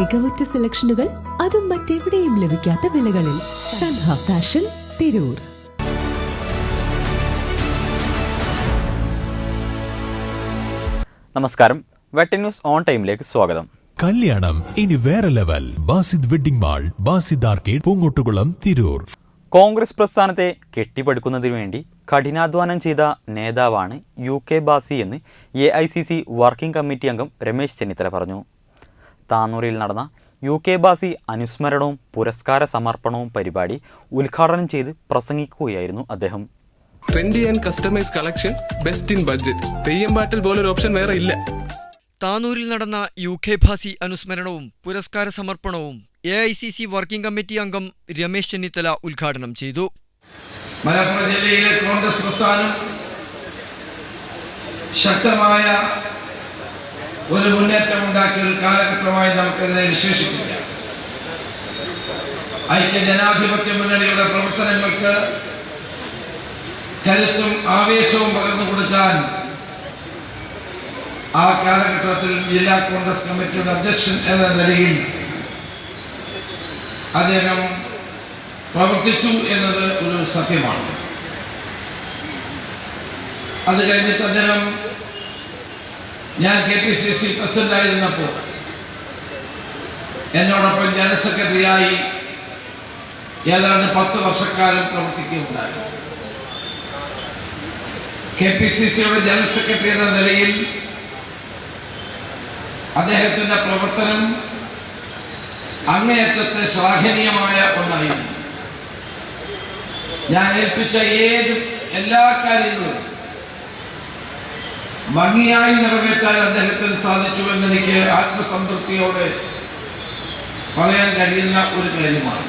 മികവുറ്റ സെലക്ഷനുകൾ, അതും മറ്റെവിടെയും ലഭിക്കാത്ത വിലകളിൽ. സൻഹ ഫാഷൻ, തിരൂർ. നമസ്കാരം, വെട്ട ന്യൂസ് ഓൺ ടൈമിലേക്ക് സ്വാഗതം. കല്യാണം ഇനി വേറെ level. Basid wedding mall, Basid arcade, Poonkottukulam, Tirur. Congress പ്രസ്ഥാനത്തെ കെട്ടിപ്പടുക്കുന്നതിനു വേണ്ടി കഠിനാധ്വാനം ചെയ്ത നേതാവാണ് UK ബാസി എന്ന് AICC വർക്കിംഗ് കമ്മിറ്റി അംഗം രമേശ് ചെന്നിത്തല പറഞ്ഞു. താനൂരിൽ നടന്ന UK ബാസി അനുസ്മരണവും പുരസ്കാര സമർപ്പണവും പരിപാടി ഉദ്ഘാടനം ചെയ്ത് പ്രസംഗിക്കുകയായിരുന്നു അദ്ദേഹം. Trendy and customise collection, best in budget. Theyyam പാട്ടിൽ പോലൊരു ഓപ്ഷൻ വേറെ ഇല്ല. താനൂരിൽ നടന്ന UK ബാസി അനുസ്മരണവും പുരസ്കാര സമർപ്പണവും AICC വർക്കിംഗ് കമ്മിറ്റി അംഗം രമേശ് ചെന്നിത്തല ഉദ്ഘാടനം ചെയ്തു. മലപ്പുറം ജില്ലയിലെ കോൺഗ്രസ് പ്രസ്ഥാനം ശക്തമായ ഒരു മുന്നേറ്റം ഉണ്ടാക്കിയ ഒരു കാലഘട്ടമായി നമുക്കതിനെ വിശേഷിപ്പിക്കാം. ഐക്യ ജനാധിപത്യ മുന്നണിയുടെ പ്രവർത്തനങ്ങൾക്ക് കരുത്തും ആവേശവും പകർന്നു കൊടുക്കാൻ ആ കാലഘട്ടത്തിൽ ജില്ലാ കോൺഗ്രസ് കമ്മിറ്റിയുടെ അധ്യക്ഷൻ എന്ന നിലയിൽ അദ്ദേഹം പ്രവർത്തിച്ചു എന്നത് ഒരു സത്യമാണ്. അത് കഴിഞ്ഞിട്ട് അദ്ദേഹം, ഞാൻ KPCC പ്രസിഡന്റായിരുന്നപ്പോൾ എന്നോടൊപ്പം ജനറൽ സെക്രട്ടറിയായി ഏതാണ്ട് 10 വർഷക്കാലം പ്രവർത്തിക്കുകയുണ്ടായി. KPCCയുടെ ജനറൽ സെക്രട്ടറി എന്ന നിലയിൽ അദ്ദേഹത്തിന്റെ പ്രവർത്തനം അങ്ങേയറ്റത്തെ ശ്ലാഘനീയമായ ഒന്നായിരുന്നു. ഞാൻ ഏൽപ്പിച്ച എല്ലാ കാര്യങ്ങളും ഭംഗിയായി നിറവേറ്റാൻ അദ്ദേഹത്തിന് സാധിച്ചു എന്നെനിക്ക് ആത്മസംതൃപ്തിയോടെ പറയാൻ കഴിയുന്ന ഒരു കാര്യമാണ്.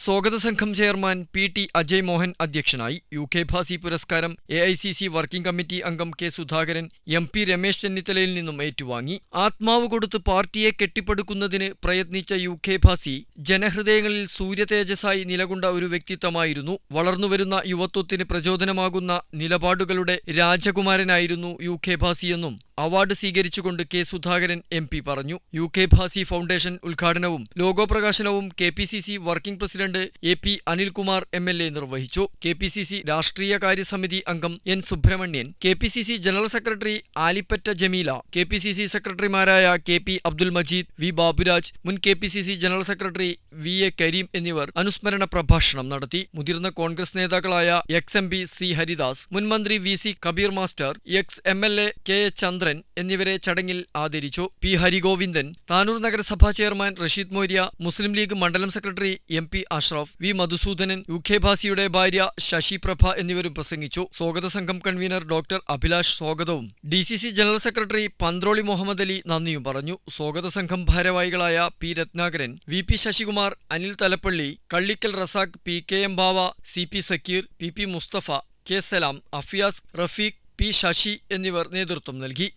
സ്വാഗത സംഘം ചെയർമാൻ PT അജയ് മോഹൻ അധ്യക്ഷനായി. UK ബാസി പുരസ്കാരം AICC വർക്കിംഗ് കമ്മിറ്റി അംഗം K സുധാകരൻ MP രമേശ് ചെന്നിത്തലയിൽ നിന്നും ഏറ്റുവാങ്ങി. ആത്മാവ് കൊടുത്ത് പാർട്ടിയെ കെട്ടിപ്പടുക്കുന്നതിന് പ്രയത്നിച്ച UK ബാസി ജനഹൃദയങ്ങളിൽ സൂര്യതേജസ്സായി നിലകൊണ്ട ഒരു വ്യക്തിത്വമായിരുന്നു. വളർന്നുവരുന്ന യുവത്വത്തിന് പ്രചോദനമാകുന്ന നിലപാടുകളുടെ രാജകുമാരനായിരുന്നു UK ബാസിയെന്നും അവാർഡ് സ്വീകരിച്ചുകൊണ്ട് K സുധാകരൻ MP പറഞ്ഞു. UK ബാസി ഫൗണ്ടേഷൻ ഉദ്ഘാടനവും ലോഗോ പ്രകാശനവും KPCC working president AP Anilkumar MLA നിർവഹിച്ചു. KPCC രാഷ്ട്രീയ കാര്യസമിതി അംഗം N Subrahmanyan, KPCC general secretary Alippatta Jameela, KPCC സെക്രട്ടറിമാരായ KP അബ്ദുൽ മജീദ്, V ബാബുരാജ്, മുൻ KPCC general secretary VA Kareem എന്നിവർ അനുസ്മരണ പ്രഭാഷണം നടത്തി. മുതിർന്ന കോൺഗ്രസ് നേതാക്കളായ ex-MP C ഹരിദാസ്, മുൻ മന്ത്രി VC Kabeer master, ex-MLA KA Chandran എന്നിവരെ ചടങ്ങിൽ ആദരിച്ചു. P ഹരിഗോവിന്ദൻ, താനൂർ നഗരസഭാ ചെയർമാൻ റഷീദ് മൗര്യ, മുസ്ലിം ലീഗ് മണ്ഡലം secretary MP Ashraf, V Madhusoodanan, UK ബാസിയുടെ ഭാര്യ ശശി പ്രഭ എന്നിവരും പ്രസംഗിച്ചു. സ്വാഗത സംഘം കൺവീനർ ഡോക്ടർ അഭിലാഷ് സ്വാഗതവും DCC general secretary Panthroli Muhammad Ali നന്ദിയും പറഞ്ഞു. സ്വാഗത സംഘം ഭാരവാഹികളായ P Ratnakaran, VP Sasikumar, Anil Thalappilly, കള്ളിക്കൽ Razak, PKM ബാവ, CP Zakir, PP Mustafa, K സലാം, അഫിയാസ്, റഫീഖ്, P ശശി എന്നിവർ നേതൃത്വം നൽകി.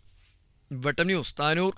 വെട്ട ന്യൂസ്, താനൂർ.